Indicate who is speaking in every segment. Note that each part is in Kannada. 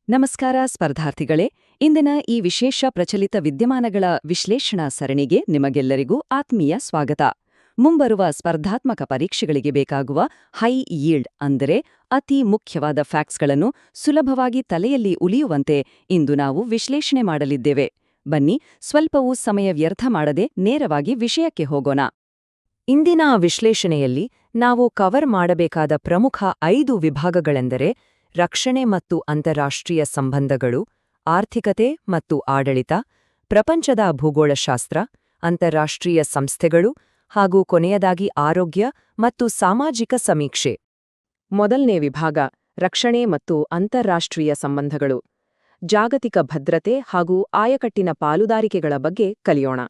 Speaker 1: ನಮಸ್ಕಾರ ಸ್ಪರ್ಧಾರ್ಥಿಗಳೇ, ಇಂದಿನ ಈ ವಿಶೇಷ ಪ್ರಚಲಿತ ವಿದ್ಯಮಾನಗಳ ವಿಶ್ಲೇಷಣಾ ಸರಣಿಗೆ ನಿಮಗೆಲ್ಲರಿಗೂ ಆತ್ಮೀಯ ಸ್ವಾಗತ. ಮುಂಬರುವ ಸ್ಪರ್ಧಾತ್ಮಕ ಪರೀಕ್ಷೆಗಳಿಗೆ ಬೇಕಾಗುವ ಹೈ ಯೀಲ್ಡ್ ಅಂದರೆ ಅತಿ ಮುಖ್ಯವಾದ ಫ್ಯಾಕ್ಟ್ಸ್ಗಳನ್ನು ಸುಲಭವಾಗಿ ತಲೆಯಲ್ಲಿ ಉಳಿಯುವಂತೆ ಇಂದು ನಾವು ವಿಶ್ಲೇಷಣೆ ಮಾಡಲಿದ್ದೇವೆ. ಬನ್ನಿ, ಸ್ವಲ್ಪವೂ ಸಮಯ ವ್ಯರ್ಥ ಮಾಡದೆ ನೇರವಾಗಿ ವಿಷಯಕ್ಕೆ ಹೋಗೋಣ. ಇಂದಿನ ವಿಶ್ಲೇಷಣೆಯಲ್ಲಿ ನಾವು ಕವರ್ ಮಾಡಬೇಕಾದ ಪ್ರಮುಖ 5 ವಿಭಾಗಗಳೆಂದರೆ ರಕ್ಷಣೆ ಮತ್ತು ಅಂತಾರಾಷ್ಟ್ರೀಯ ಸಂಬಂಧಗಳು, ಆರ್ಥಿಕತೆ ಮತ್ತು ಆಡಳಿತ, ಪ್ರಪಂಚದ ಭೂಗೋಳಶಾಸ್ತ್ರ, ಅಂತಾರಾಷ್ಟ್ರೀಯ ಸಂಸ್ಥೆಗಳು ಹಾಗೂ ಕೊನೆಯದಾಗಿ ಆರೋಗ್ಯ ಮತ್ತು ಸಾಮಾಜಿಕ ಸಮೀಕ್ಷೆ. ಮೊದಲನೇ ವಿಭಾಗ ರಕ್ಷಣೆ ಮತ್ತು ಅಂತಾರಾಷ್ಟ್ರೀಯ ಸಂಬಂಧಗಳು. ಜಾಗತಿಕ ಭದ್ರತೆ ಹಾಗೂ ಆಯಕಟ್ಟಿನ ಪಾಲುದಾರಿಕೆಗಳ ಬಗ್ಗೆ ಕಲಿಯೋಣ.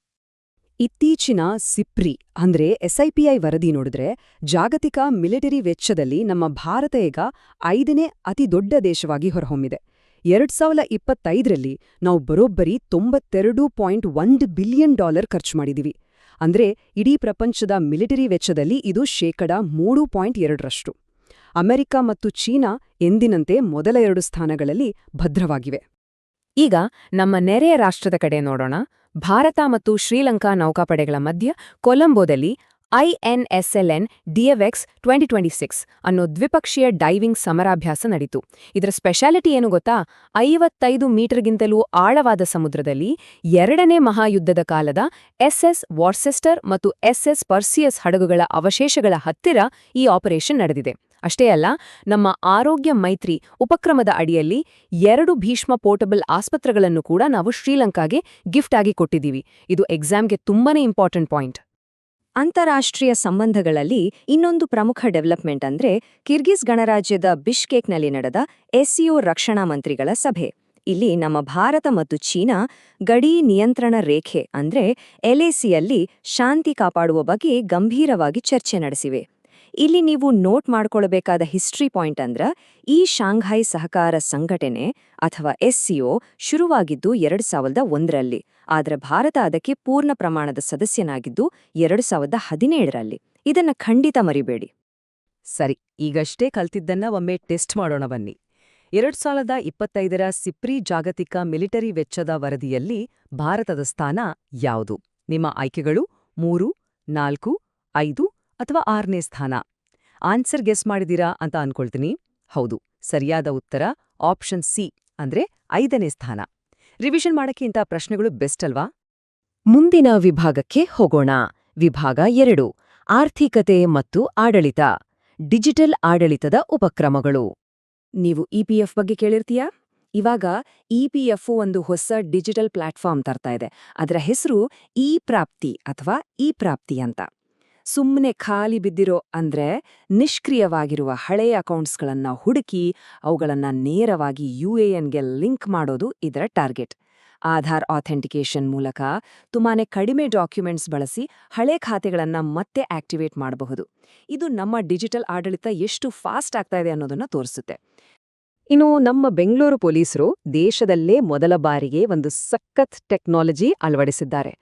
Speaker 1: ಇತ್ತೀಚಿನ ಸಿಪ್ರಿ ಅಂದ್ರೆ SIPI ವರದಿ ನೋಡಿದ್ರೆ ಜಾಗತಿಕ ಮಿಲಿಟರಿ ವೆಚ್ಚದಲ್ಲಿ ನಮ್ಮ ಭಾರತ ಈಗ 5ನೇ ಅತಿ ದೊಡ್ಡ ದೇಶವಾಗಿ ಹೊರಹೊಮ್ಮಿದೆ. 2025ರಲ್ಲಿ ನಾವು ಬರೋಬ್ಬರಿ $92.1 ಬಿಲಿಯನ್ ಖರ್ಚು ಮಾಡಿದೀವಿ. ಅಂದ್ರೆ ಇಡೀ ಪ್ರಪಂಚದ ಮಿಲಿಟರಿ ವೆಚ್ಚದಲ್ಲಿ ಇದು 3.2%. ಅಮೆರಿಕ ಮತ್ತು ಚೀನಾ ಎಂದಿನಂತೆ ಮೊದಲ 2 ಸ್ಥಾನಗಳಲ್ಲಿ ಭದ್ರವಾಗಿವೆ. ಈಗ ನಮ್ಮ ನೆರೆಯ ರಾಷ್ಟ್ರದ ಕಡೆ ನೋಡೋಣ. ಭಾರತ ಮತ್ತು ಶ್ರೀಲಂಕಾ ನೌಕಾಪಡೆಗಳ ಮಧ್ಯ ಕೊಲಂಬೋದಲ್ಲಿ INSLN DFX 2026 ಅನ್ನೋ ದ್ವಿಪಕ್ಷೀಯ ಡೈವಿಂಗ್ ಸಮರಾಭ್ಯಾಸ ನಡೀತು. ಇದರ ಸ್ಪೆಷಾಲಿಟಿ ಏನು ಗೊತ್ತಾ? 55 ಮೀಟರ್ಗಿಂತಲೂ ಆಳವಾದ ಸಮುದ್ರದಲ್ಲಿ 2ನೇ ಮಹಾಯುದ್ಧದ ಕಾಲದ SS ವಾರ್ಸೆಸ್ಟರ್ ಮತ್ತು SS ಪರ್ಸಿಯಸ್ ಹಡಗುಗಳ ಅವಶೇಷಗಳ ಹತ್ತಿರ ಈ ಆಪರೇಷನ್ ನಡೆದಿದೆ. ಅಷ್ಟೇ ಅಲ್ಲ, ನಮ್ಮ ಆರೋಗ್ಯ ಮೈತ್ರಿ ಉಪಕ್ರಮದ ಅಡಿಯಲ್ಲಿ 2 ಭೀಷ್ಮ ಪೋರ್ಟಬಲ್ ಆಸ್ಪತ್ರೆಗಳನ್ನು ಕೂಡ ನಾವು ಶ್ರೀಲಂಕಾಗೆ ಗಿಫ್ಟ್ ಆಗಿ ಕೊಟ್ಟಿದ್ದೀವಿ. ಇದು ಎಕ್ಸಾಮ್ಗೆ ತುಂಬಾನೇ ಇಂಪಾರ್ಟೆಂಟ್ ಪಾಯಿಂಟ್. ಅಂತಾರಾಷ್ಟ್ರೀಯ ಸಂಬಂಧಗಳಲ್ಲಿ ಇನ್ನೊಂದು ಪ್ರಮುಖ ಡೆವಲಪ್ಮೆಂಟ್ ಅಂದ್ರೆ ಕಿರ್ಗಿಸ್ ಗಣರಾಜ್ಯದ ಬಿಷ್ಕೇಕ್ನಲ್ಲಿ ನಡೆದ SCO ರಕ್ಷಣಾ ಮಂತ್ರಿಗಳ ಸಭೆ. ಇಲ್ಲಿ ನಮ್ಮ ಭಾರತ ಮತ್ತು ಚೀನಾ ಗಡಿ ನಿಯಂತ್ರಣ ರೇಖೆ ಅಂದ್ರೆ LACಯಲ್ಲಿ ಶಾಂತಿ ಕಾಪಾಡುವ ಬಗ್ಗೆ ಗಂಭೀರವಾಗಿ ಚರ್ಚೆ ನಡೆಸಿವೆ. ಇಲ್ಲಿ ನೀವು ನೋಟ್ ಮಾಡ್ಕೊಳ್ಬೇಕಾದ ಹಿಸ್ಟ್ರಿ ಪಾಯಿಂಟ್ ಅಂದ್ರ ಈ ಶಾಂಘೈ ಸಹಕಾರ ಸಂಘಟನೆ ಅಥವಾ SCO ಶುರುವಾಗಿದ್ದು 2001ರಲ್ಲಿ. ಆದ್ರೆ ಭಾರತ ಅದಕ್ಕೆ ಪೂರ್ಣ ಪ್ರಮಾಣದ ಸದಸ್ಯನಾಗಿದ್ದು 2017ರಲ್ಲಿ. ಇದನ್ನ ಖಂಡಿತ ಮರಿಬೇಡಿ. ಸರಿ, ಈಗಷ್ಟೇ ಕಲ್ತಿದ್ದನ್ನ ಒಮ್ಮೆ ಟೆಸ್ಟ್ ಮಾಡೋಣ ಬನ್ನಿ. 2025ರ ಸಿಪ್ರಿ ಜಾಗತಿಕ ಮಿಲಿಟರಿ ವೆಚ್ಚದ ವರದಿಯಲ್ಲಿ ಭಾರತದ ಸ್ಥಾನ ಯಾವುದು? ನಿಮ್ಮ ಆಯ್ಕೆಗಳು 3, 4, 5 ಅಥವಾ 6ನೇ ಸ್ಥಾನ. ಆನ್ಸರ್ ಗೆಸ್ ಮಾಡಿದೀರಾ ಅಂತ ಅನ್ಕೊಳ್ತೀನಿ. ಹೌದು, ಸರಿಯಾದ ಉತ್ತರ ಆಪ್ಷನ್ ಸಿ ಅಂದ್ರೆ 5ನೇ ಸ್ಥಾನ. ರಿವಿಷನ್ ಮಾಡಕ್ಕೆ ಇಂಥ ಪ್ರಶ್ನೆಗಳು ಬೆಸ್ಟ್ ಅಲ್ವಾ? ಮುಂದಿನ ವಿಭಾಗಕ್ಕೆ ಹೋಗೋಣ. ವಿಭಾಗ 2 ಆರ್ಥಿಕತೆ ಮತ್ತು ಆಡಳಿತ. ಡಿಜಿಟಲ್ ಆಡಳಿತದ ಉಪಕ್ರಮಗಳು. ನೀವು EPF ಬಗ್ಗೆ ಕೇಳಿರ್ತೀಯಾ? ಇವಾಗ EPFO ಒಂದು ಹೊಸ ಡಿಜಿಟಲ್ ಪ್ಲಾಟ್ಫಾರ್ಮ್ ತರ್ತಾ ಇದೆ. ಅದರ ಹೆಸರು ಇ-ಪ್ರಾಪ್ತಿ ಅಥವಾ ಇ-ಪ್ರಾಪ್ತಿ ಅಂತ. ಸುಮ್ಮನೆ ಖಾಲಿ ಬಿದ್ದಿರೋ ಅಂದ್ರೆ ನಿಷ್ಕ್ರಿಯವಾಗಿರುವ ಹಳೆಯ ಅಕೌಂಟ್ಸ್ಗಳನ್ನ ಹುಡುಕಿ ಅವುಗಳನ್ನ ನೇರವಾಗಿ UANಗೆ ಲಿಂಕ್ ಮಾಡೋದು ಇದರ ಟಾರ್ಗೆಟ್. ಆಧಾರ್ ಆಥೆಂಟಿಕೇಶನ್ ಮೂಲಕ ತುಂಬಾನೇ ಕಡಿಮೆ ಡಾಕ್ಯುಮೆಂಟ್ಸ್ ಬಳಸಿ ಹಳೆ ಖಾತೆಗಳನ್ನ ಮತ್ತೆ ಆಕ್ಟಿವೇಟ್ ಮಾಡಬಹುದು. ಇದು ನಮ್ಮ ಡಿಜಿಟಲ್ ಆಡಳಿತ ಎಷ್ಟು ಫಾಸ್ಟ್ ಆಗ್ತಾ ಇದೆ ಅನ್ನೋದನ್ನ ತೋರಿಸುತ್ತೆ. ಇನ್ನು ನಮ್ಮ ಬೆಂಗಳೂರು ಪೊಲೀಸರು ದೇಶದಲ್ಲೇ ಮೊದಲ ಬಾರಿಗೆ ಒಂದು ಸಖತ್ ಟೆಕ್ನಾಲಜಿ ಅಳವಡಿಸಿದ್ದಾರೆ.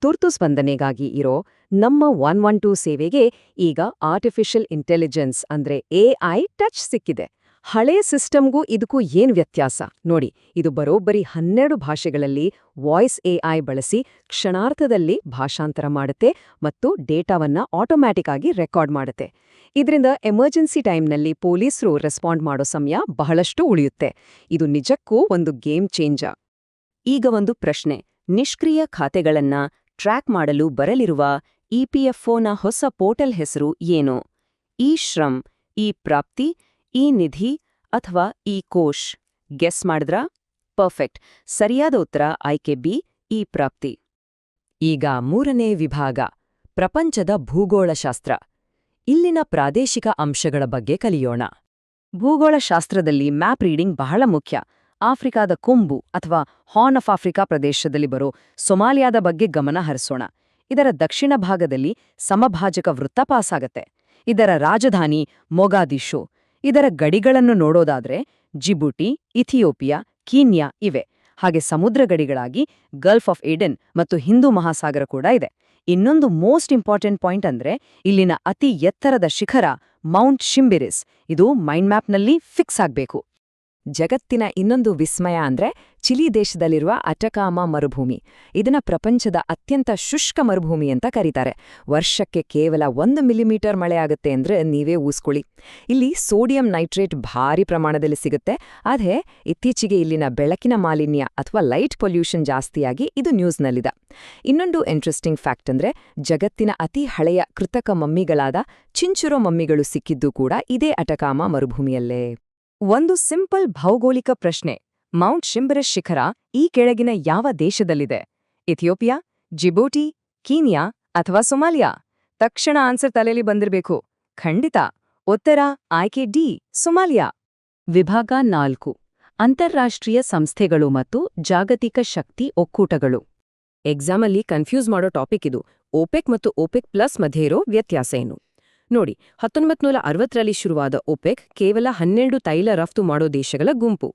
Speaker 1: ತುರ್ತು ಸ್ಪಂದನೆಗಾಗಿ ಇರೋ ನಮ್ಮ 112 ಸೇವೆಗೆ ಈಗ ಆರ್ಟಿಫಿಷಿಯಲ್ ಇಂಟೆಲಿಜೆನ್ಸ್ ಅಂದ್ರೆ AI ಟಚ್ ಸಿಕ್ಕಿದೆ. ಹಳೆ ಸಿಸ್ಟಮ್ಗೂ ಇದಕ್ಕೂ ಏನ್ ವ್ಯತ್ಯಾಸ ನೋಡಿ. ಇದು ಬರೋಬ್ಬರಿ 12 ಭಾಷೆಗಳಲ್ಲಿ ವಾಯ್ಸ್ AI ಬಳಸಿ ಕ್ಷಣಾರ್ಧದಲ್ಲಿ ಭಾಷಾಂತರ ಮಾಡುತ್ತೆ ಮತ್ತು ಡೇಟಾವನ್ನ ಆಟೋಮ್ಯಾಟಿಕ್ ಆಗಿ ರೆಕಾರ್ಡ್ ಮಾಡುತ್ತೆ. ಇದರಿಂದ ಎಮರ್ಜೆನ್ಸಿ ಟೈಮ್ನಲ್ಲಿ ಪೊಲೀಸರು ರೆಸ್ಪಾಂಡ್ ಮಾಡೋ ಸಮಯ ಬಹಳಷ್ಟು ಉಳಿಯುತ್ತೆ. ಇದು ನಿಜಕ್ಕೂ ಒಂದು ಗೇಮ್ ಚೇಂಜರ್. ಈಗ ಒಂದು ಪ್ರಶ್ನೆ, ನಿಷ್ಕ್ರಿಯ ಖಾತೆಗಳನ್ನ ಟ್ರ್ಯಾಕ್ ಮಾಡಲು ಬರಲಿರುವ EPFOನ ಹೊಸ ಪೋರ್ಟಲ್ ಹೆಸರು ಏನು? ಇ-ಶ್ರಮ್, ಇ-ಪ್ರಾಪ್ತಿ, ಇ-ನಿಧಿ ಅಥವಾ ಇ-ಕೋಶ್? ಗೆಸ್ ಮಾಡಿದ್ರಾ? ಪರ್ಫೆಕ್ಟ್. ಸರಿಯಾದ ಉತ್ತರ ಆಯ್ಕೆ ಬಿ, ಇ-ಪ್ರಾಪ್ತಿ. ಈಗ 3ನೇ ವಿಭಾಗ ಪ್ರಪಂಚದ ಭೂಗೋಳಶಾಸ್ತ್ರ. ಇಲ್ಲಿನ ಪ್ರಾದೇಶಿಕ ಅಂಶಗಳ ಬಗ್ಗೆ ಕಲಿಯೋಣ. ಭೂಗೋಳಶಾಸ್ತ್ರದಲ್ಲಿ ಮ್ಯಾಪ್ ರೀಡಿಂಗ್ ಬಹಳ ಮುಖ್ಯ. ಆಫ್ರಿಕಾದ ಕೊಂಬು ಅಥವಾ ಹಾರ್ನ್ ಆಫ್ ಆಫ್ರಿಕಾ ಪ್ರದೇಶದಲ್ಲಿ ಬರೋ ಸೊಮಾಲಿಯಾದ ಬಗ್ಗೆ ಗಮನ ಹರಿಸೋಣ. ಇದರ ದಕ್ಷಿಣ ಭಾಗದಲ್ಲಿ ಸಮಭಾಜಕ ವೃತ್ತ ಪಾಸಾಗತ್ತೆ. ಇದರ ರಾಜಧಾನಿ ಮೊಗಾದಿಶು. ಇದರ ಗಡಿಗಳನ್ನು ನೋಡೋದಾದ್ರೆ ಜಿಬುಟಿ, ಇಥಿಯೋಪಿಯಾ, ಕೀನ್ಯಾ ಇವೆ. ಹಾಗೆ ಸಮುದ್ರ ಗಡಿಗಳಾಗಿ ಗಲ್ಫ್ ಆಫ್ ಏಡನ್ ಮತ್ತು ಹಿಂದೂ ಮಹಾಸಾಗರ ಕೂಡ ಇದೆ. ಇನ್ನೊಂದು ಮೋಸ್ಟ್ ಇಂಪಾರ್ಟೆಂಟ್ ಪಾಯಿಂಟ್ ಅಂದ್ರೆ ಇಲ್ಲಿನ ಅತಿ ಎತ್ತರದ ಶಿಖರ ಮೌಂಟ್ ಶಿಂಬಿರಿಸ್. ಇದು ಮೈಂಡ್ ಮ್ಯಾಪ್ನಲ್ಲಿ ಫಿಕ್ಸ್ ಆಗ್ಬೇಕು. ಜಗತ್ತಿನ ಇನ್ನೊಂದು ವಿಸ್ಮಯ ಅಂದ್ರೆ ಚಿಲಿ ದೇಶದಲ್ಲಿರುವ ಅಟಕಾಮಾ ಮರುಭೂಮಿ. ಇದನ್ನ ಪ್ರಪಂಚದ ಅತ್ಯಂತ ಶುಷ್ಕ ಮರುಭೂಮಿ ಅಂತ ಕರೀತಾರೆ. ವರ್ಷಕ್ಕೆ ಕೇವಲ 1 ಮಿಲಿಮೀಟರ್ ಮಳೆ ಆಗುತ್ತೆ ಅಂದ್ರೆ ನೀವೇ ಊಸ್ಕೊಳ್ಳಿ. ಇಲ್ಲಿ ಸೋಡಿಯಂ ನೈಟ್ರೇಟ್ ಭಾರಿ ಪ್ರಮಾಣದಲ್ಲಿ ಸಿಗುತ್ತೆ. ಆದ್ರೆ ಇತ್ತೀಚೆಗೆ ಇಲ್ಲಿನ ಬೆಳಕಿನ ಮಾಲಿನ್ಯ ಅಥವಾ ಲೈಟ್ ಪೊಲ್ಯೂಷನ್ ಜಾಸ್ತಿಯಾಗಿ ಇದು ನ್ಯೂಸ್ನಲ್ಲಿದೆ. ಇನ್ನೊಂದು ಇಂಟ್ರೆಸ್ಟಿಂಗ್ ಫ್ಯಾಕ್ಟ್ ಅಂದ್ರೆ ಜಗತ್ತಿನ ಅತಿ ಹಳೆಯ ಕೃತಕ ಮಮ್ಮಿಗಳಾದ ಚಿಂಚುರೋ ಮಮ್ಮಿಗಳು ಸಿಕ್ಕಿದ್ದು ಕೂಡ ಇದೇ ಅಟಕಾಮಾ ಮರುಭೂಮಿಯಲ್ಲೇ. ಒಂದು ಸಿಂಪಲ್ ಭೌಗೋಳಿಕ ಪ್ರಶ್ನೆ: ಮೌಂಟ್ ಶಿಂಬರಸ್ ಶಿಖರ ಈ ಕೆಳಗಿನ ಯಾವ ದೇಶದಲ್ಲಿದೆ? ಇಥಿಯೋಪಿಯಾ, ಜಿಬೂಟಿ, ಕೀನ್ಯಾ ಅಥವಾ ಸೊಮಾಲಿಯಾ? ತಕ್ಷಣ ಆನ್ಸರ್ ತಲೆಯಲ್ಲಿ ಬಂದಿರಬೇಕು. ಖಂಡಿತ ಉತ್ತರ ಆಯ್ಕೆ ಡಿ, ಸೊಮಾಲಿಯಾ. ವಿಭಾಗ 4: ಅಂತಾರಾಷ್ಟ್ರೀಯ ಸಂಸ್ಥೆಗಳು ಮತ್ತು ಜಾಗತಿಕ ಶಕ್ತಿ ಒಕ್ಕೂಟಗಳು. ಎಕ್ಸಾಮಲ್ಲಿ ಕನ್ಫ್ಯೂಸ್ ಮಾಡೋ ಟಾಪಿಕ್ ಇದು. ಓಪೆಕ್ ಮತ್ತು ಓಪೆಕ್ ಪ್ಲಸ್ ಮಧ್ಯೆ ಇರೋ ವ್ಯತ್ಯಾಸ ಏನು ನೋಡಿ. 1960ರಲ್ಲಿ ಶುರುವಾದ ಓಪೆಕ್ ಕೇವಲ 12 ತೈಲ ರಫ್ತು ಮಾಡೋ ದೇಶಗಳ ಗುಂಪು.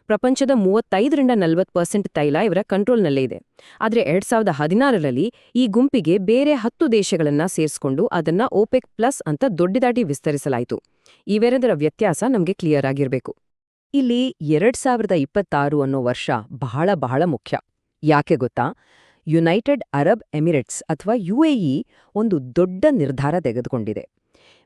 Speaker 1: ಪ್ರಪಂಚದ 35-40% ತೈಲ ಇವರ ಕಂಟ್ರೋಲ್ನಲ್ಲೇ ಇದೆ. ಆದರೆ 2016ರಲ್ಲಿ ಈ ಗುಂಪಿಗೆ ಬೇರೆ 10 ದೇಶಗಳನ್ನ ಸೇರಿಸ್ಕೊಂಡು ಅದನ್ನ ಓಪೆಕ್ ಪ್ಲಸ್ ಅಂತ ದೊಡ್ಡದಾಗಿ ವಿಸ್ತರಿಸಲಾಯಿತು. ಇವೆರಡರ ವ್ಯತ್ಯಾಸ ನಮಗೆ ಕ್ಲಿಯರ್ ಆಗಿರಬೇಕು. ಇಲ್ಲಿ 2026 ಅನ್ನೋ ವರ್ಷ ಬಹಳ ಮುಖ್ಯ. ಯಾಕೆ ಗೊತ್ತಾ? ಯುನೈಟೆಡ್ ಅರಬ್ ಎಮಿರೇಟ್ಸ್ ಅಥವಾ UAE ಒಂದು ದೊಡ್ಡ ನಿರ್ಧಾರ ತೆಗೆದುಕೊಂಡಿದೆ.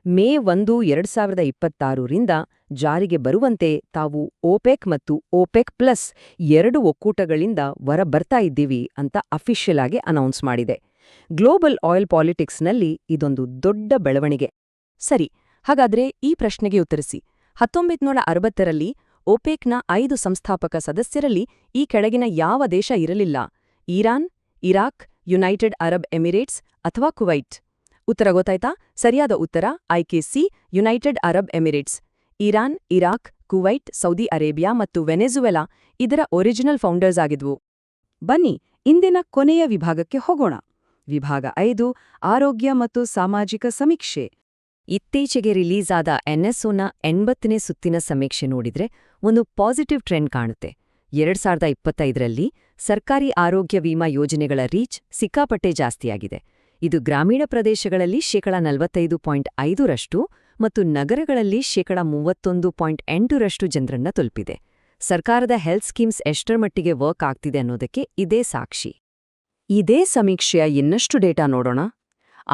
Speaker 1: ಮೇ 1, 2026ರಿಂದ ಜಾರಿಗೆ ಬರುವಂತೆ ತಾವು ಓಪೆಕ್ ಮತ್ತು ಓಪೆಕ್ ಪ್ಲಸ್ 2 ಒಕ್ಕೂಟಗಳಿಂದ ಹೊರಬರ್ತಾ ಇದ್ದೀವಿ ಅಂತ ಅಫಿಷಿಯಲ್ ಆಗಿ ಅನೌನ್ಸ್ ಮಾಡಿದೆ. ಗ್ಲೋಬಲ್ ಆಯಿಲ್ ಪಾಲಿಟಿಕ್ಸ್ನಲ್ಲಿ ಇದೊಂದು ದೊಡ್ಡ ಬೆಳವಣಿಗೆ. ಸರಿ, ಹಾಗಾದ್ರೆ ಈ ಪ್ರಶ್ನೆಗೆ ಉತ್ತರಿಸಿ. 1960ರಲ್ಲಿ ಓಪೆಕ್ನ 5 ಸಂಸ್ಥಾಪಕ ಸದಸ್ಯರಲ್ಲಿ ಈ ಕೆಳಗಿನ ಯಾವ ದೇಶ ಇರಲಿಲ್ಲ? Iran, Iraq, United Arab Emirates ಅಥವಾ ಕುವೈಟ್? ಉತ್ತರ ಗೊತ್ತಾಯ್ತಾ? ಸರಿಯಾದ ಉತ್ತರ ಆಯ್ಕೆ C, United Arab Emirates. Iran, Iraq, Kuwait, Saudi Arabia ಮತ್ತು ವೆನೆಜುವೆಲಾ ಇದರ ಒರಿಜಿನಲ್ ಫೌಂಡರ್ಸ್ ಆಗಿದ್ವು. ಬನ್ನಿ ಇಂದಿನ ಕೊನೆಯ ವಿಭಾಗಕ್ಕೆ ಹೋಗೋಣ. ವಿಭಾಗ 5: ಆರೋಗ್ಯ ಮತ್ತು ಸಾಮಾಜಿಕ ಸಮೀಕ್ಷೆ. ಇತ್ತೀಚೆಗೆ ರಿಲೀಸ್ ಆದ NSOನ 80ನೇ ಸುತ್ತಿನ ಸಮೀಕ್ಷೆ ನೋಡಿದ್ರೆ ಒಂದು ಪಾಸಿಟಿವ್ ಟ್ರೆಂಡ್ ಕಾಣುತ್ತೆ. 2025ರಲ್ಲಿ ಸರ್ಕಾರಿ ಆರೋಗ್ಯ ವಿಮಾ ಯೋಜನೆಗಳ ರೀಚ್ ಸಿಕ್ಕಾಪಟ್ಟೆ ಜಾಸ್ತಿಯಾಗಿದೆ. ಇದು ಗ್ರಾಮೀಣ ಪ್ರದೇಶಗಳಲ್ಲಿ 45.5% ಮತ್ತು ನಗರಗಳಲ್ಲಿ 31.8% ಜನರನ್ನ ತಲುಪಿದೆ. ಸರ್ಕಾರದ ಹೆಲ್ತ್ ಸ್ಕೀಮ್ಸ್ ಎಷ್ಟರ ಮಟ್ಟಿಗೆ ವರ್ಕ್ ಆಗ್ತಿದೆ ಅನ್ನೋದಕ್ಕೆ ಇದೇ ಸಾಕ್ಷಿ. ಇದೇ ಸಮೀಕ್ಷೆಯ ಇನ್ನಷ್ಟು ಡೇಟಾ ನೋಡೋಣ.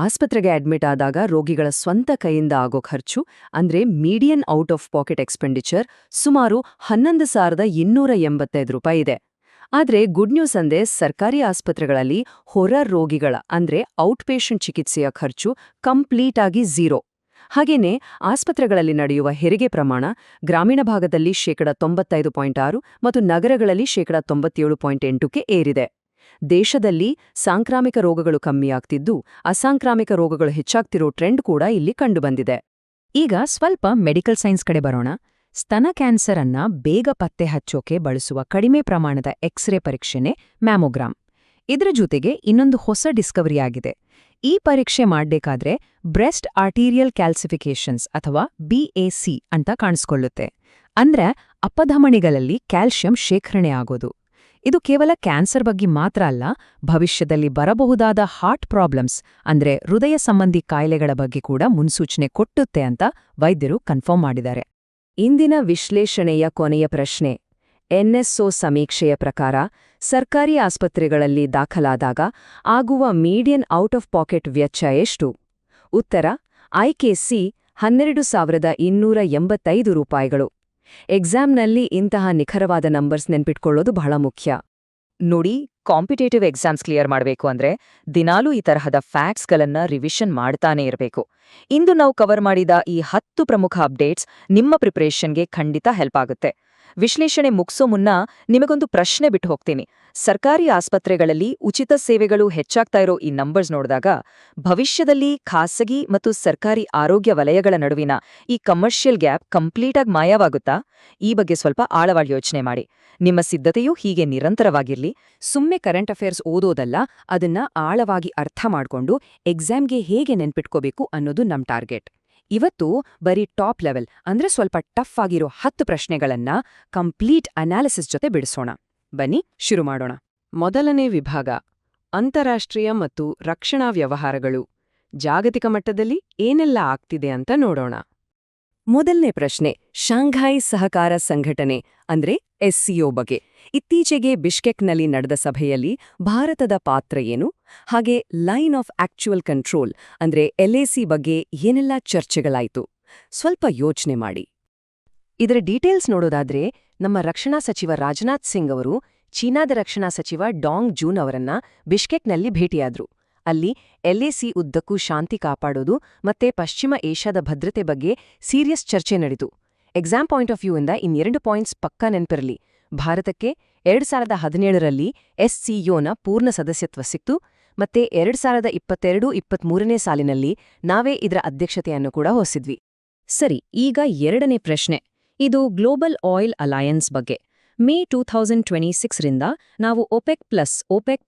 Speaker 1: ಆಸ್ಪತ್ರೆಗೆ ಅಡ್ಮಿಟ್ ಆದಾಗ ರೋಗಿಗಳ ಸ್ವಂತ ಕೈಯಿಂದ ಆಗೋ ಖರ್ಚು ಅಂದ್ರೆ median out of packet expenditure ಸುಮಾರು 11,285 ರೂಪಾಯಿ ಇದೆ. ಆದ್ರೆ ಗುಡ್ ನ್ಯೂಸ್ ಅಂದ್ರೆ ಸರ್ಕಾರಿ ಆಸ್ಪತ್ರೆಗಳಲ್ಲಿ ಹೊರ ರೋಗಿಗಳ ಅಂದ್ರೆ ಔಟ್ ಪೇಷಂಟ್ ಚಿಕಿತ್ಸೆಯ ಖರ್ಚು ಕಂಪ್ಲೀಟ್ ಆಗಿ 0. ಹಾಗೇನೆ ಆಸ್ಪತ್ರೆಗಳಲ್ಲಿ ನಡೆಯುವ ಹೆರಿಗೆ ಪ್ರಮಾಣ ಗ್ರಾಮೀಣ ಭಾಗದಲ್ಲಿ 95.6% ಮತ್ತು ನಗರಗಳಲ್ಲಿ 97.8%ಕ್ಕೆ ಏರಿದೆ. ದೇಶದಲ್ಲಿ ಸಾಂಕ್ರಾಮಿಕ ರೋಗಗಳು ಕಮ್ಮಿಯಾಗ್ತಿದ್ದು ಅಸಾಂಕ್ರಾಮಿಕ ರೋಗಗಳು ಹೆಚ್ಚಾಗ್ತಿರೋ ಟ್ರೆಂಡ್ ಕೂಡ ಇಲ್ಲಿ ಕಂಡುಬಂದಿದೆ. ಈಗ ಸ್ವಲ್ಪ ಮೆಡಿಕಲ್ ಸೈನ್ಸ್ ಕಡೆ ಬರೋಣ. ಸ್ತನ ಕ್ಯಾನ್ಸರ್ ಅನ್ನ ಬೇಗ ಪತ್ತೆ ಹಚ್ಚೋಕೆ ಬಳಸುವ ಕಡಿಮೆ ಪ್ರಮಾಣದ ಎಕ್ಸ್ರೇ ಪರೀಕ್ಷೆನೇ ಮ್ಯಾಮೋಗ್ರಾಮ್. ಇದರ ಜೊತೆಗೆ ಇನ್ನೊಂದು ಹೊಸ ಡಿಸ್ಕವರಿ ಆಗಿದೆ. ಈ ಪರೀಕ್ಷೆ ಮಾಡ್ಬೇಕಾದ್ರೆ ಬ್ರೆಸ್ಟ್ ಆರ್ಟೀರಿಯಲ್ ಕ್ಯಾಲ್ಸಿಫಿಕೇಷನ್ಸ್ ಅಥವಾ BAC ಅಂತ ಕಾಣಿಸ್ಕೊಳ್ಳುತ್ತೆ. ಅಂದ್ರೆ ಅಪಧಮನಿಗಳಲ್ಲಿ ಕ್ಯಾಲ್ಸಿಯಂ ಶೇಖರಣೆ ಆಗೋದು. ಇದು ಕೇವಲ ಕ್ಯಾನ್ಸರ್ ಬಗ್ಗೆ ಮಾತ್ರ ಅಲ್ಲ, ಭವಿಷ್ಯದಲ್ಲಿ ಬರಬಹುದಾದ ಹಾರ್ಟ್ ಪ್ರಾಬ್ಲಮ್ಸ್ ಅಂದ್ರೆ ಹೃದಯ ಸಂಬಂಧಿ ಕಾಯಿಲೆಗಳ ಬಗ್ಗೆ ಕೂಡ ಮುನ್ಸೂಚನೆ ಕೊಟ್ಟುತ್ತೆ ಅಂತ ವೈದ್ಯರು ಕನ್ಫರ್ಮ್ ಮಾಡಿದ್ದಾರೆ. ಇಂದಿನ ವಿಶ್ಲೇಷಣೆಯ ಕೊನೆಯ ಪ್ರಶ್ನೆ: NSO ಸಮೀಕ್ಷೆಯ ಪ್ರಕಾರ ಸರ್ಕಾರಿ ಆಸ್ಪತ್ರೆಗಳಲ್ಲಿ ದಾಖಲಾದಾಗ ಆಗುವ ಮೀಡಿಯನ್ ಔಟ್ ಆಫ್ ಪಾಕೆಟ್ ವೆಚ್ಚ ಎಷ್ಟು? ಉತ್ತರ ಆಯ್ಕೆ ಸಿ, 12,285 ರೂಪಾಯಿಗಳು. ಎಕ್ಸಾಮ್ನಲ್ಲಿ ಇಂತಹ ನಿಖರವಾದ ನಂಬರ್ಸ್ ನೆನ್ಪಿಟ್ಕೊಳ್ಳೋದು ಬಹಳ ಮುಖ್ಯ. ನೋಡಿ, ಕಾಂಪಿಟೇಟಿವ್ ಎಕ್ಸಾಮ್ಸ್ ಕ್ಲಿಯರ್ ಮಾಡಬೇಕು ಅಂದ್ರೆ ದಿನಾಲೂ ಈ ತರಹದ ಫ್ಯಾಕ್ಟ್ಸ್ಗಳನ್ನ ರಿವಿಷನ್ ಮಾಡ್ತಾನೇ ಇರಬೇಕು. ಇಂದು ನಾವು ಕವರ್ ಮಾಡಿದ ಈ 10 ಪ್ರಮುಖ ಅಪ್ಡೇಟ್ಸ್ ನಿಮ್ಮ ಪ್ರಿಪರೇಷನ್ಗೆ ಖಂಡಿತ ಹೆಲ್ಪ್ ಆಗುತ್ತೆ. ವಿಶ್ಲೇಷಣೆ ಮುಗಿಸೋ ಮುನ್ನ ನಿಮಗೊಂದು ಪ್ರಶ್ನೆ ಬಿಟ್ಟು ಹೋಗ್ತೀನಿ. ಸರ್ಕಾರಿ ಆಸ್ಪತ್ರೆಗಳಲ್ಲಿ ಉಚಿತ ಸೇವೆಗಳು ಹೆಚ್ಚಾಗ್ತಾ ಇರೋ ಈ ನಂಬರ್ಸ್ ನೋಡಿದಾಗ ಭವಿಷ್ಯದಲ್ಲಿ ಖಾಸಗಿ ಮತ್ತು ಸರ್ಕಾರಿ ಆರೋಗ್ಯ ವಲಯಗಳ ನಡುವಿನ ಈ ಕಮರ್ಷಿಯಲ್ ಗ್ಯಾಪ್ ಕಂಪ್ಲೀಟಾಗಿ ಮಾಯವಾಗುತ್ತಾ? ಈ ಬಗ್ಗೆ ಸ್ವಲ್ಪ ಆಳವಾಗಿ ಯೋಚನೆ ಮಾಡಿ. ನಿಮ್ಮ ಸಿದ್ಧತೆಯೂ ಹೀಗೆ ನಿರಂತರವಾಗಿರ್ಲಿ. ಸುಮ್ಮನೆ ಕರೆಂಟ್ ಅಫೇರ್ಸ್ ಓದೋದಲ್ಲ, ಅದನ್ನ ಆಳವಾಗಿ ಅರ್ಥ ಮಾಡ್ಕೊಂಡು ಎಕ್ಸಾಮ್ಗೆ ಹೇಗೆ ನೆನ್ಪಿಟ್ಕೋಬೇಕು ಅನ್ನೋದು ನಮ್ ಟಾರ್ಗೆಟ್. ಇವತ್ತು ಬರೀ ಟಾಪ್ ಲೆವೆಲ್ ಅಂದ್ರೆ ಸ್ವಲ್ಪ ಟಫ್ ಆಗಿರೋ 10 ಪ್ರಶ್ನೆಗಳನ್ನ ಕಂಪ್ಲೀಟ್ ಅನಾಲಿಸಿಸ್ ಜೊತೆ ಬಿಡಿಸೋಣ. ಬನ್ನಿ ಶುರು ಮಾಡೋಣ. ಮೊದಲನೇ ವಿಭಾಗ: ಅಂತಾರಾಷ್ಟ್ರೀಯ ಮತ್ತು ರಕ್ಷಣಾ ವ್ಯವಹಾರಗಳು. ಜಾಗತಿಕ ಮಟ್ಟದಲ್ಲಿ ಏನೆಲ್ಲ ಆಗ್ತಿದೆ ಅಂತ ನೋಡೋಣ. ಮೊದಲನೇ ಪ್ರಶ್ನೆ ಶಾಂಘೈ ಸಹಕಾರ ಸಂಘಟನೆ ಅಂದ್ರೆ ಎಸ್ಸಿಒ ಬಗ್ಗೆ. ಇತ್ತೀಚೆಗೆ ಬಿಷ್ಕೆಕ್ನಲ್ಲಿ ನಡೆದ ಸಭೆಯಲ್ಲಿ ಭಾರತದ ಪಾತ್ರ ಏನು? ಹಾಗೆ ಲೈನ್ ಆಫ್ ಆಕ್ಚುಯಲ್ ಕಂಟ್ರೋಲ್ ಅಂದ್ರೆ LAC ಬಗ್ಗೆ ಏನೆಲ್ಲ ಚರ್ಚೆಗಳಾಯಿತು? ಸ್ವಲ್ಪ ಯೋಚನೆ ಮಾಡಿ. ಇದರ ಡೀಟೇಲ್ಸ್ ನೋಡೋದಾದ್ರೆ ನಮ್ಮ ರಕ್ಷಣಾ ಸಚಿವ ರಾಜನಾಥ್ ಸಿಂಗ್ ಅವರು ಚೀನಾದ ರಕ್ಷಣಾ ಸಚಿವ ಡಾಂಗ್ ಜೂನ್ ಅವರನ್ನ ಬಿಷ್ಕೆಕ್ನಲ್ಲಿ ಭೇಟಿಯಾದ್ರು. ಅಲ್ಲಿ LAC ಉದ್ದಕ್ಕೂ ಶಾಂತಿ ಕಾಪಾಡೋದು ಮತ್ತೆ ಪಶ್ಚಿಮ ಏಷ್ಯಾದ ಭದ್ರತೆ ಬಗ್ಗೆ ಸೀರಿಯಸ್ ಚರ್ಚೆ ನಡೆಯಿತು. ಎಕ್ಸಾಮ್ ಪಾಯಿಂಟ್ ಆಫ್ ವ್ಯೂ ಇಂದ ಇನ್ನೆರಡು ಪಾಯಿಂಟ್ಸ್ ಪಕ್ಕಾ ನೆನಪಿರಲಿ. ಭಾರತಕ್ಕೆ 2017ರಲ್ಲಿ SCOನ ಪೂರ್ಣ ಸದಸ್ಯತ್ವ ಸಿಕ್ತು, ಮತ್ತೆ 2022-23ನೇ ಸಾಲಿನಲ್ಲಿ ನಾವೇ ಇದರ ಅಧ್ಯಕ್ಷತೆಯನ್ನು ಕೂಡ ವಹಿಸಿದ್ವಿ. ಸರಿ, ಈಗ ಎರಡನೇ ಪ್ರಶ್ನೆ. ಇದು ಗ್ಲೋಬಲ್ ಆಯಿಲ್ ಅಲಯನ್ಸ್ ಬಗ್ಗೆ. ಮೇ 2026ರಿಂದ ನಾವು OPEC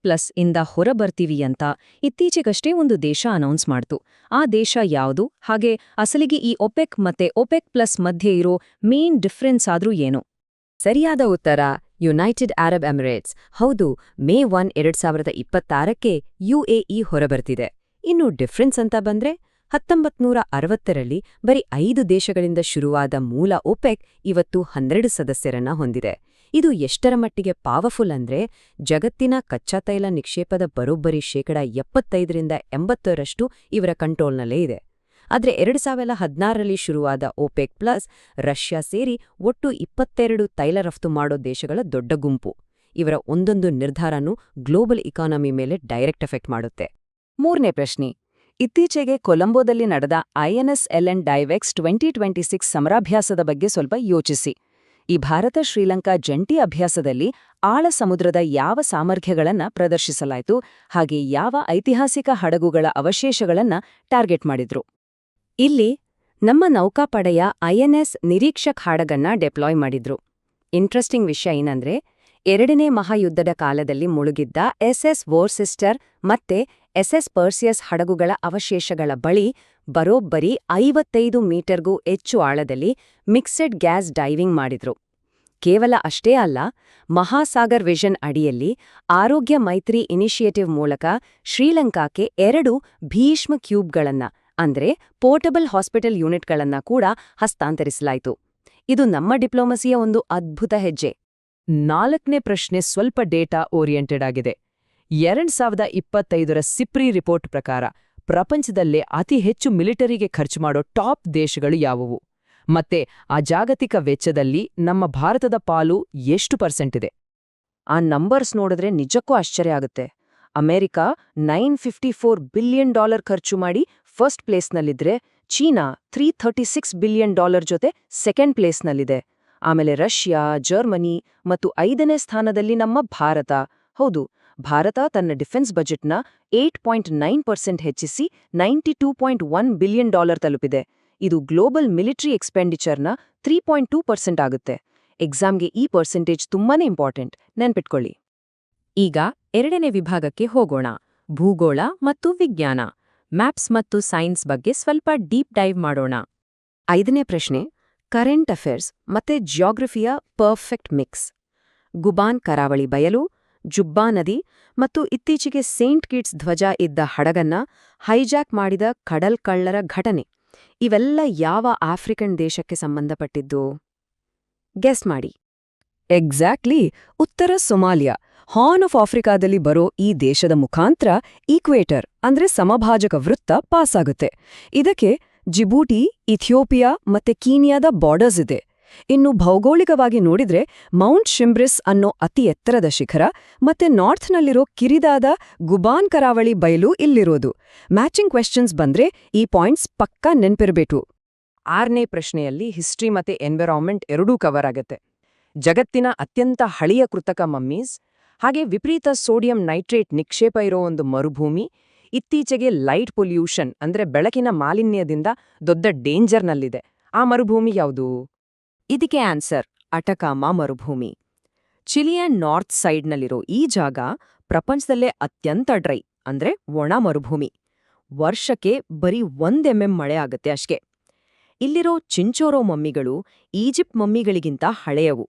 Speaker 1: ಪ್ಲಸ್ ಇಂದ ಹೊರಬರ್ತೀವಿ ಅಂತ ಇತ್ತೀಚೆಗಷ್ಟೇ ಒಂದು ದೇಶ ಅನೌನ್ಸ್ ಮಾಡ್ತು. ಆ ದೇಶ ಯಾವುದು? ಹಾಗೆ ಅಸಲಿಗೆ ಈ OPEC ಮತ್ತೆ OPEC ಪ್ಲಸ್ ಮಧ್ಯೆ ಇರೋ ಮೇನ್ ಡಿಫರೆನ್ಸ್ ಆದ್ರೂ ಏನು? ಸರಿಯಾದ ಉತ್ತರ ಯುನೈಟೆಡ್ ಅರಬ್ ಎಮಿರೇಟ್ಸ್. ಹೌದು, ಮೇ 1, 2026ಕ್ಕೆ UAE ಹೊರಬರ್ತಿದೆ. ಇನ್ನು ಡಿಫರೆನ್ಸ್ ಅಂತ ಬಂದ್ರೆ 1960ರಲ್ಲಿ ಬರೀ 5 ದೇಶಗಳಿಂದ ಶುರುವಾದ ಮೂಲ OPEC ಇವತ್ತು 12 ಸದಸ್ಯರನ್ನ ಹೊಂದಿದೆ. ಇದು ಎಷ್ಟರ ಮಟ್ಟಿಗೆ ಪವರ್ಫುಲ್ ಅಂದ್ರೆ ಜಗತ್ತಿನ ಕಚ್ಚಾ ತೈಲ ನಿಕ್ಷೇಪದ ಬರೋಬ್ಬರಿ 75% ಇವರ ಕಂಟ್ರೋಲ್ನಲ್ಲೇ ಇದೆ. ಆದ್ರೆ 2016ರಲ್ಲಿ ಶುರುವಾದ OPEC ಪ್ಲಸ್ ರಷ್ಯಾ ಸೇರಿ ಒಟ್ಟು 22 ತೈಲ ರಫ್ತು ಮಾಡೋ ದೇಶಗಳ ದೊಡ್ಡ ಗುಂಪು. ಇವರ ಒಂದೊಂದು ನಿರ್ಧಾರನೂ ಗ್ಲೋಬಲ್ ಇಕಾನಮಿ ಮೇಲೆ ಡೈರೆಕ್ಟ್ ಎಫೆಕ್ಟ್ ಮಾಡುತ್ತೆ. ಮೂರನೇ ಪ್ರಶ್ನೆ. ಇತ್ತೀಚೆಗೆ ಕೊಲಂಬೋದಲ್ಲಿ ನಡೆದ INS-LN ಡೈವೆಕ್ಸ್ 2026 ಸಮರಾಭ್ಯಾಸದ ಬಗ್ಗೆ ಸ್ವಲ್ಪ ಯೋಚಿಸಿ. ಈ ಭಾರತ-ಶ್ರೀಲಂಕಾ ಜಂಟಿ ಅಭ್ಯಾಸದಲ್ಲಿ ಆಳ ಸಮುದ್ರದ ಯಾವ ಸಾಮರ್ಥ್ಯಗಳನ್ನ ಪ್ರದರ್ಶಿಸಲಾಯಿತು, ಹಾಗೆ ಯಾವ ಐತಿಹಾಸಿಕ ಹಡಗುಗಳ ಅವಶೇಷಗಳನ್ನ ಟಾರ್ಗೆಟ್ ಮಾಡಿದ್ರು? ಇಲ್ಲಿ ನಮ್ಮ ನೌಕಾಪಡೆಯ INS ನಿರೀಕ್ಷಕ್ ಹಡಗನ್ನ ಡೆಪ್ಲಾಯ್ ಮಾಡಿದ್ರು. ಇಂಟ್ರೆಸ್ಟಿಂಗ್ ವಿಷಯ ಏನಂದ್ರೆ, ಎರಡನೇ ಮಹಾಯುದ್ಧದ ಕಾಲದಲ್ಲಿ ಮುಳುಗಿದ್ದ SS ವೋರ್ಸೆಸ್ಟರ್ ಮತ್ತೆ SS ಪರ್ಸಿಯಸ್ ಹಡಗುಗಳ ಅವಶೇಷಗಳ ಬಳಿ ಬರೋಬ್ಬರಿ 55 ಮೀಟರ್ಗೂ ಹೆಚ್ಚು ಆಳದಲ್ಲಿ ಮಿಕ್ಸೆಡ್ ಗ್ಯಾಸ್ ಡೈವಿಂಗ್ ಮಾಡಿದ್ರು. ಕೇವಲ ಅಷ್ಟೇ ಅಲ್ಲ, ಮಹಾಸಾಗರ್ ವಿಷನ್ ಅಡಿಯಲ್ಲಿ ಆರೋಗ್ಯ ಮೈತ್ರಿ ಇನಿಷಿಯೇಟಿವ್ ಮೂಲಕ ಶ್ರೀಲಂಕಾಕ್ಕೆ 2 ಭೀಷ್ಮ ಕ್ಯೂಬ್ಗಳನ್ನ ಅಂದ್ರೆ ಪೋರ್ಟಬಲ್ ಹಾಸ್ಪಿಟಲ್ ಯೂನಿಟ್ಗಳನ್ನ ಕೂಡ ಹಸ್ತಾಂತರಿಸಲಾಯಿತು. ಇದು ನಮ್ಮ ಡಿಪ್ಲೊಮಸಿಯ ಒಂದು ಅದ್ಭುತ ಹೆಜ್ಜೆ. ನಾಲ್ಕನೇ ಪ್ರಶ್ನೆ ಸ್ವಲ್ಪ ಡೇಟಾ ಓರಿಯೆಂಟೆಡ್ ಆಗಿದೆ. 2025ರ ಸಿಪ್ರಿ ರಿಪೋರ್ಟ್ ಪ್ರಕಾರ ಪ್ರಪಂಚದಲ್ಲೇ ಅತಿ ಹೆಚ್ಚು ಮಿಲಿಟರಿಗೆ ಖರ್ಚು ಮಾಡೋ ಟಾಪ್ ದೇಶಗಳು ಯಾವುವು? ಮತ್ತೆ ಆ ಜಾಗತಿಕ ವೆಚ್ಚದಲ್ಲಿ ನಮ್ಮ ಭಾರತದ ಪಾಲು ಎಷ್ಟು % ಇದೆ? ಆ ನಂಬರ್ಸ್ ನೋಡಿದ್ರೆ ನಿಜಕ್ಕೂ ಆಶ್ಚರ್ಯ ಆಗುತ್ತೆ. ಅಮೆರಿಕ $954 ಬಿಲಿಯನ್ ಖರ್ಚು ಮಾಡಿ ಫಸ್ಟ್ ಪ್ಲೇಸ್ನಲ್ಲಿದ್ರೆ, ಚೀನಾ $336 ಬಿಲಿಯನ್ ಜೊತೆ ಸೆಕೆಂಡ್ ಪ್ಲೇಸ್ನಲ್ಲಿದೆ. ಆಮೇಲೆ ರಷ್ಯಾ, ಜರ್ಮನಿ ಮತ್ತು 5ನೇ ಸ್ಥಾನದಲ್ಲಿ ನಮ್ಮ ಭಾರತ. ಹೌದು, ಭಾರತ ತನ್ನ ಡಿಫೆನ್ಸ್ ಬಜೆಟ್ನ 8.9% ಹೆಚ್ಚಿಸಿ $92.1 ಬಿಲಿಯನ್ ತಲುಪಿದೆ. ಇದು ಗ್ಲೋಬಲ್ ಮಿಲಿಟರಿ ಎಕ್ಸ್ಪೆಂಡಿಚರ್ನ 3.2% ಆಗುತ್ತೆ. ಎಕ್ಸಾಮ್ಗೆ ಈ ಪರ್ಸೆಂಟೇಜ್ ತುಂಬಾನೇ ಇಂಪಾರ್ಟೆಂಟ್, ನೆನ್ಪಿಟ್ಕೊಳ್ಳಿ. ಈಗ ಎರಡನೇ ವಿಭಾಗಕ್ಕೆ ಹೋಗೋಣ. ಭೂಗೋಳ ಮತ್ತು ವಿಜ್ಞಾನ, ಮ್ಯಾಪ್ಸ್ ಮತ್ತು ಸೈನ್ಸ್ ಬಗ್ಗೆ ಸ್ವಲ್ಪ ಡೀಪ್ ಡೈವ್ ಮಾಡೋಣ. 5ನೇ ಪ್ರಶ್ನೆ, ಕರೆಂಟ್ ಅಫೇರ್ಸ್ ಮತ್ತೆ ಜಿಯೋಗ್ರಫಿಯ ಪರ್ಫೆಕ್ಟ್ ಮಿಕ್ಸ್. ಗುಬಾನ್ ಕರಾವಳಿ ಬಯಲು, ಜುಬ್ಬಾ ನದಿ ಮತ್ತು ಇತ್ತೀಚೆಗೆ ಸೇಂಟ್ ಕಿಟ್ಸ್ ಧ್ವಜ ಇದ್ದ ಹಡಗನ್ನ ಹೈಜಾಕ್ ಮಾಡಿದ ಕಡಲ್ ಕಳ್ಳರ ಘಟನೆ, ಇವೆಲ್ಲ ಯಾವ ಆಫ್ರಿಕನ್ ದೇಶಕ್ಕೆ ಸಂಬಂಧಪಟ್ಟಿದ್ದು? ಗೆಸ್ ಮಾಡಿ. ಎಕ್ಸಾಕ್ಟ್ಲಿ, ಉತ್ತರ ಸೊಮಾಲಿಯಾ. ಹಾರ್ನ್ ಆಫ್ ಆಫ್ರಿಕಾದಲ್ಲಿ ಬರೋ ಈ ದೇಶದ ಮುಖಾಂತರ ಈಕ್ವೇಟರ್ ಅಂದ್ರೆ ಸಮಭಾಜಕ ವೃತ್ತ ಪಾಸಾಗುತ್ತೆ. ಇದಕ್ಕೆ ಜಿಬೂಟಿ, ಇಥಿಯೋಪಿಯಾ ಮತ್ತೆ ಕೀನಿಯಾದ ಬಾರ್ಡರ್ಸ್ ಇದೆ. ಇನ್ನು ಭೌಗೋಳಿಕವಾಗಿ ನೋಡಿದ್ರೆ ಮೌಂಟ್ ಶಿಂಬ್ರಿಸ್ ಅನ್ನೋ ಅತಿ ಎತ್ತರದ ಶಿಖರ ಮತ್ತೆ ನಾರ್ತ್ನಲ್ಲಿರೋ ಕಿರಿದಾದ ಗುಬಾನ್ ಕರಾವಳಿ ಬಯಲು ಇಲ್ಲಿರೋದು. ಮ್ಯಾಚಿಂಗ್ ಕ್ವೆಶ್ಚನ್ಸ್ ಬಂದ್ರೆ ಈ ಪಾಯಿಂಟ್ಸ್ ಪಕ್ಕಾ ನೆನ್ಪಿರ್ಬೇಕು. 6ನೇ ಪ್ರಶ್ನೆಯಲ್ಲಿ ಹಿಸ್ಟ್ರಿ ಮತ್ತೆ ಎನ್ವಿರಾನ್ಮೆಂಟ್ ಎರಡೂ ಕವರ್ ಆಗತ್ತೆ. ಜಗತ್ತಿನ ಅತ್ಯಂತ ಹಳೆಯ ಕೃತಕ ಮಮ್ಮೀಸ್, ಹಾಗೆ ವಿಪರೀತ ಸೋಡಿಯಂ ನೈಟ್ರೇಟ್ ನಿಕ್ಷೇಪ ಇರೋ ಒಂದು ಮರುಭೂಮಿ, ಇತ್ತೀಚೆಗೆ ಲೈಟ್ ಪೊಲ್ಯೂಷನ್ ಅಂದ್ರೆ ಬೆಳಕಿನ ಮಾಲಿನ್ಯದಿಂದ ದೊಡ್ಡ ಡೇಂಜರ್ನಲ್ಲಿದೆ. ಆ ಮರುಭೂಮಿ ಯಾವುದು? ಇದಕ್ಕೆ ಆನ್ಸರ್ ಅಟಕಾಮಾ ಮರುಭೂಮಿ. ಚಿಲಿಯನ್ ನಾರ್ತ್ ಸೈಡ್ನಲ್ಲಿರೋ ಈ ಜಾಗ ಪ್ರಪಂಚದಲ್ಲೇ ಅತ್ಯಂತ ಡ್ರೈ ಅಂದ್ರೆ ಒಣ ಮರುಭೂಮಿ. ವರ್ಷಕ್ಕೆ ಬರೀ 1 mm ಮಳೆ ಆಗತ್ತೆ ಅಷ್ಟೇ. ಇಲ್ಲಿರೋ ಚಿಂಚೋರೋ ಮಮ್ಮಿಗಳು ಈಜಿಪ್ಟ್ ಮಮ್ಮಿಗಳಿಗಿಂತ ಹಳೆಯವು.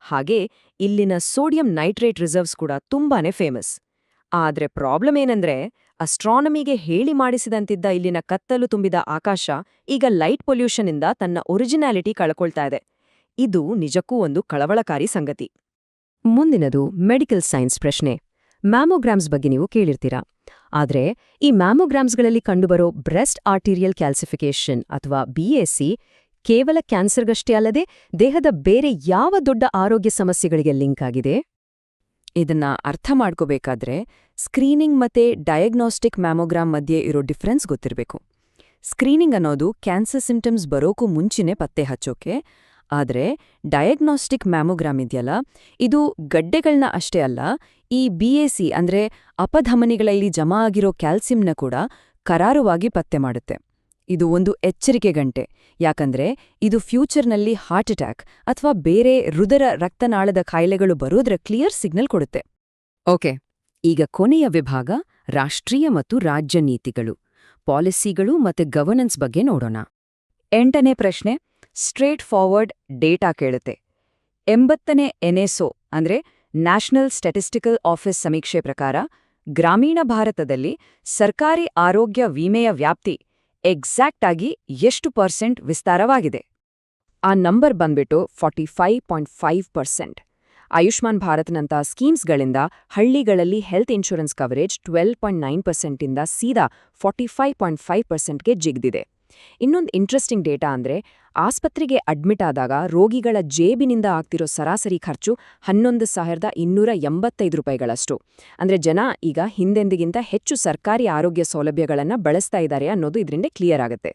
Speaker 1: ಹಾಗೆ ಇಲ್ಲಿನ ಸೋಡಿಯಂ ನೈಟ್ರೇಟ್ ರಿಸರ್ವ್ಸ್ ಕೂಡ ತುಂಬಾನೇ ಫೇಮಸ್. ಆದ್ರೆ ಪ್ರಾಬ್ಲಮ್ ಏನಂದ್ರೆ ಅಸ್ಟ್ರಾನಮಿಗೆ ಹೇಳಿ ಮಾಡಿಸಿದಂತಿದ್ದ ಇಲ್ಲಿನ ಕತ್ತಲು ತುಂಬಿದ ಆಕಾಶ ಈಗ ಲೈಟ್ ಪೊಲ್ಯೂಷನ್ನಿಂದ ತನ್ನ ಒರಿಜಿನಾಲಿಟಿ ಕಳ್ಕೊಳ್ತಾ ಇದೆ. ಇದು ನಿಜಕ್ಕೂ ಒಂದು ಕಳವಳಕಾರಿ ಸಂಗತಿ. ಮುಂದಿನದು ಮೆಡಿಕಲ್ ಸೈನ್ಸ್ ಪ್ರಶ್ನೆ. ಮ್ಯಾಮೋಗ್ರಾಮ್ಸ್ ಬಗ್ಗೆ ನೀವು ಕೇಳಿರ್ತೀರಾ. ಆದ್ರೆ ಈ ಮ್ಯಾಮೋಗ್ರಾಮ್ಸ್ಗಳಲ್ಲಿ ಕಂಡುಬರೋ ಬ್ರೆಸ್ಟ್ ಆರ್ಟೀರಿಯಲ್ ಕ್ಯಾಲ್ಸಿಫಿಕೇಷನ್ ಅಥವಾ BAC ಕೇವಲ ಕ್ಯಾನ್ಸರ್ಗಷ್ಟೇ ಅಲ್ಲದೆ ದೇಹದ ಬೇರೆ ಯಾವ ದೊಡ್ಡ ಆರೋಗ್ಯ ಸಮಸ್ಯೆಗಳಿಗೆ ಲಿಂಕ್ ಆಗಿದೆ? ಇದನ್ನ ಅರ್ಥ ಮಾಡ್ಕೋಬೇಕಾದ್ರೆ ಸ್ಕ್ರೀನಿಂಗ್ ಮತ್ತೆ ಡಯಾಗ್ನೋಸ್ಟಿಕ್ ಮ್ಯಾಮೋಗ್ರಾಮ್ ಮಧ್ಯೆ ಇರೋ ಡಿಫರೆನ್ಸ್ ಗೊತ್ತಿರಬೇಕು. ಸ್ಕ್ರೀನಿಂಗ್ ಅನ್ನೋದು ಕ್ಯಾನ್ಸರ್ ಸಿಂಪ್ಟಮ್ಸ್ ಬರೋಕ್ಕೂ ಮುಂಚಿನೇ ಪತ್ತೆ ಹಚ್ಚೋಕೆ, ಆದರೆ ಡಯಾಗ್ನೋಸ್ಟಿಕ್ ಮ್ಯಾಮೋಗ್ರಾಮ್ ಇದೆಯಲ್ಲ, ಇದು ಗಡ್ಡೆಗಳನ್ನ ಅಷ್ಟೇ ಅಲ್ಲ, ಈ BAC ಅಂದ್ರೆ ಅಪಧಮನಿಗಳಲ್ಲಿ ಜಮಾ ಆಗಿರೋ ಕ್ಯಾಲ್ಸಿಯಂನ ಕೂಡ ಕರಾರುವಾಗಿ ಪತ್ತೆ ಮಾಡುತ್ತೆ. ಇದು ಒಂದು ಎಚ್ಚರಿಕೆ ಗಂಟೆ, ಯಾಕಂದ್ರೆ ಇದು ಫ್ಯೂಚರ್ನಲ್ಲಿ ಹಾರ್ಟ್ ಅಟ್ಯಾಕ್ ಅಥವಾ ಬೇರೆ ಹೃದಯ ರಕ್ತನಾಳದ ಕಾಯಿಲೆಗಳು ಬರೋದ್ರ ಕ್ಲಿಯರ್ ಸಿಗ್ನಲ್ ಕೊಡುತ್ತೆ. ಓಕೆ, ಈಗ ಕೊನೆಯ ವಿಭಾಗ ರಾಷ್ಟ್ರೀಯ ಮತ್ತು ರಾಜ್ಯ ನೀತಿಗಳು, ಪಾಲಿಸಿಗಳು ಮತ್ತೆ ಗವರ್ನೆನ್ಸ್ ಬಗ್ಗೆ ನೋಡೋಣ. 8ನೇ ಪ್ರಶ್ನೆ ಸ್ಟ್ರೇಟ್ ಫಾರ್ವರ್ಡ್ ಡೇಟಾ ಕೇಳುತ್ತೆ. 80ನೇ NSO ಅಂದ್ರೆ ನ್ಯಾಷನಲ್ ಸ್ಟ್ಯಾಟಿಸ್ಟಿಕಲ್ ಆಫೀಸ್ ಸಮೀಕ್ಷೆ ಪ್ರಕಾರ ಗ್ರಾಮೀಣ ಭಾರತದಲ್ಲಿ ಸರ್ಕಾರಿ ಆರೋಗ್ಯ ವಿಮೆಯ ವ್ಯಾಪ್ತಿ ಎಕ್ಸಾಕ್ಟ್ ಆಗಿ ಎಷ್ಟು % ವಿಸ್ತಾರವಾಗಿದೆ? ಆ ನಂಬರ್ ಬಂದ್ಬಿಟ್ಟು 45.5%. ಆಯುಷ್ಮಾನ್ ಭಾರತ್ನಂಥ ಸ್ಕೀಮ್ಸ್ಗಳಿಂದ ಹಳ್ಳಿಗಳಲ್ಲಿ ಹೆಲ್ತ್ ಇನ್ಶೂರೆನ್ಸ್ ಕವರೇಜ್ 12.9% ಇಂದ ಸೀದಾ 45.5%ಗೆ ಜಿಗ್ದಿದೆ. ಇನ್ನೊಂದು ಇಂಟ್ರೆಸ್ಟಿಂಗ್ ಡೇಟಾ ಅಂದ್ರೆ ಆಸ್ಪತ್ರೆಗೆ ಅಡ್ಮಿಟ್ ಆದಾಗ ರೋಗಿಗಳ ಜೇಬಿನಿಂದ ಆಗ್ತಿರೋ ಸರಾಸರಿ ಖರ್ಚು 11,285 ರೂಪಾಯಿಗಳಷ್ಟು. ಅಂದ್ರೆ ಜನ ಈಗ ಹಿಂದೆಂದಿಗಿಂತ ಹೆಚ್ಚು ಸರ್ಕಾರಿ ಆರೋಗ್ಯ ಸೌಲಭ್ಯಗಳನ್ನ ಬಳಸ್ತಾ ಇದ್ದಾರೆ ಅನ್ನೋದು ಇದರಿಂದ ಕ್ಲಿಯರ್ ಆಗುತ್ತೆ.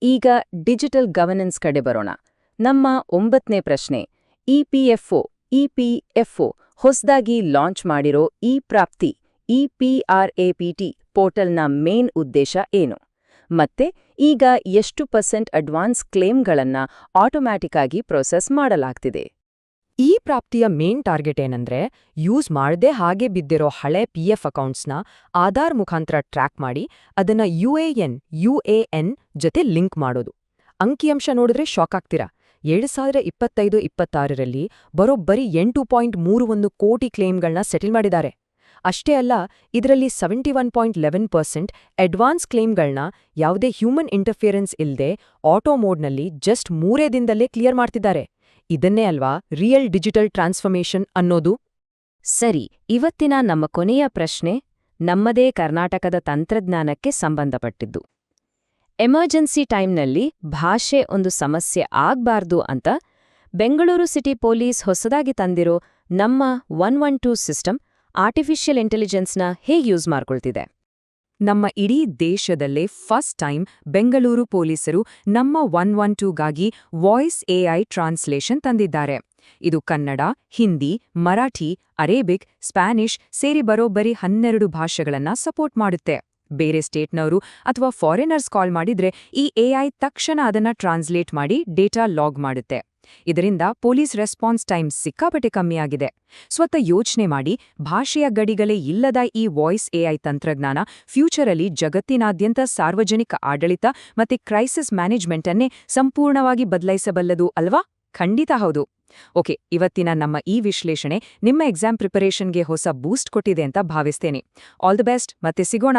Speaker 1: ಈಗ ಡಿಜಿಟಲ್ ಗವರ್ನೆನ್ಸ್ ಕಡೆ ಬರೋಣ. ನಮ್ಮ 9ನೇ ಪ್ರಶ್ನೆ EPFO ಹೊಸದಾಗಿ ಲಾಂಚ್ ಮಾಡಿರೋ ಇ-ಪ್ರಾಪ್ತಿ EPRAPT ಪೋರ್ಟಲ್ನ ಮೇನ್ ಉದ್ದೇಶ ಏನು? ಮತ್ತೆ ಈಗ ಎಷ್ಟು % ಅಡ್ವಾನ್ಸ್ ಕ್ಲೇಮ್ಗಳನ್ನ ಆಟೋಮ್ಯಾಟಿಕ್ ಆಗಿ ಪ್ರೊಸೆಸ್ ಮಾಡಲಾಗ್ತಿದೆ? ಈ ಪ್ರಾಪ್ತಿಯ ಮೇನ್ ಟಾರ್ಗೆಟ್ ಏನಂದ್ರೆ ಯೂಸ್ ಮಾಡದೆ ಹಾಗೆ ಬಿದ್ದಿರೋ ಹಳೆ PF ಅಕೌಂಟ್ಸ್ನ ಆಧಾರ್ ಮುಖಾಂತರ ಟ್ರ್ಯಾಕ್ ಮಾಡಿ ಅದನ್ನ UAN ಜೊತೆ ಲಿಂಕ್ ಮಾಡೋದು. ಅಂಕಿಅಂಶ ನೋಡಿದ್ರೆ ಶಾಕ್ ಆಗ್ತೀರಾ. 2025-26ರಲ್ಲಿ ಬರೋಬ್ಬರಿ 8.31 ಕೋಟಿ ಕ್ಲೇಮ್ಗಳನ್ನ ಸೆಟಲ್ ಮಾಡಿದ್ದಾರೆ. ಅಷ್ಟೇ ಅಲ್ಲ, ಇದರಲ್ಲಿ 71.11% ಅಡ್ವಾನ್ಸ್ ಕ್ಲೇಮ್ಗಳನ್ನ ಯಾವುದೇ ಹ್ಯೂಮನ್ ಇಂಟರ್ಫಿಯರೆನ್ಸ್ ಇಲ್ಲದೆ ಆಟೋ ಮೋಡ್ನಲ್ಲಿ ಜಸ್ಟ್ 3 ದಿನದಲ್ಲೇ ಕ್ಲಿಯರ್ ಮಾಡ್ತಿದ್ದಾರೆ. ಇದನ್ನೇ ಅಲ್ವಾ ರಿಯಲ್ ಡಿಜಿಟಲ್ ಟ್ರಾನ್ಸ್ಫರ್ಮೇಷನ್ ಅನ್ನೋದು? ಸರಿ, ಇವತ್ತಿನ ನಮ್ಮ ಕೊನೆಯ ಪ್ರಶ್ನೆ ನಮ್ಮದೇ ಕರ್ನಾಟಕದ ತಂತ್ರಜ್ಞಾನಕ್ಕೆ ಸಂಬಂಧಪಟ್ಟಿದ್ದು. ಎಮರ್ಜೆನ್ಸಿ ಟೈಮ್ನಲ್ಲಿ ಭಾಷೆ ಒಂದು ಸಮಸ್ಯೆ ಆಗ್ಬಾರ್ದು ಅಂತ ಬೆಂಗಳೂರು ಸಿಟಿ ಪೊಲೀಸ್ ಹೊಸದಾಗಿ ತಂದಿರೋ ನಮ್ಮ 112 ಸಿಸ್ಟಮ್ ಆರ್ಟಿಫಿಷಿಯಲ್ ಇಂಟೆಲಿಜೆನ್ಸ್ನ ಹೇಗೆ ಯೂಸ್ ಮಾಡ್ಕೊಳ್ತಿದೆ? ನಮ್ಮ ಇಡೀ ದೇಶದಲ್ಲೇ ಫಸ್ಟ್ ಟೈಮ್ ಬೆಂಗಳೂರು ಪೊಲೀಸರು ನಮ್ಮ 112ಗಾಗಿ ವಾಯ್ಸ್ AI ಟ್ರಾನ್ಸ್ಲೇಷನ್ ತಂದಿದ್ದಾರೆ. ಇದು ಕನ್ನಡ, ಹಿಂದಿ, ಮರಾಠಿ, ಅರೇಬಿಕ್, ಸ್ಪ್ಯಾನಿಷ್ ಸೇರಿ ಬರೋಬ್ಬರಿ 12 ಭಾಷೆಗಳನ್ನ ಸಪೋರ್ಟ್ ಮಾಡುತ್ತೆ. ಬೇರೆ ಸ್ಟೇಟ್ನವರು ಅಥವಾ ಫಾರಿನರ್ಸ್ ಕಾಲ್ ಮಾಡಿದ್ರೆ ಈ AI ತಕ್ಷಣ ಅದನ್ನ ಟ್ರಾನ್ಸ್ಲೇಟ್ ಮಾಡಿ ಡೇಟಾ ಲಾಗ್ ಮಾಡುತ್ತೆ. ಇದರಿಂದ ಪೊಲೀಸ್ ರೆಸ್ಪಾನ್ಸ್ ಟೈಮ್ ಸಿಕ್ಕಾಪಟ್ಟೆ ಕಮ್ಮಿಯಾಗಿದೆ. ಸ್ವತಃ ಯೋಚನೆ ಮಾಡಿ, ಭಾಷೆಯ ಗಡಿಗಳೇ ಇಲ್ಲದ ಈ ವಾಯ್ಸ್ AI ತಂತ್ರಜ್ಞಾನ ಫ್ಯೂಚರಲ್ಲಿ ಜಗತ್ತಿನಾದ್ಯಂತ ಸಾರ್ವಜನಿಕ ಆಡಳಿತ ಮತ್ತೆ ಕ್ರೈಸಿಸ್ ಮ್ಯಾನೇಜ್ಮೆಂಟನ್ನೇ ಸಂಪೂರ್ಣವಾಗಿ ಬದಲಾಯಿಸಬಲ್ಲದು ಅಲ್ವಾ? ಖಂಡಿತ ಹೌದು. ಓಕೆ, ಇವತ್ತಿನ ನಮ್ಮ ಈ ವಿಶ್ಲೇಷಣೆ ನಿಮ್ಮ ಎಕ್ಸಾಮ್ ಪ್ರಿಪರೇಷನ್ಗೆ ಹೊಸ ಬೂಸ್ಟ್ ಕೊಟ್ಟಿದೆ ಅಂತ ಭಾವಿಸ್ತೇನೆ. ಆಲ್ ದಿ ಬೆಸ್ಟ್, ಮತ್ತೆ ಸಿಗೋಣ.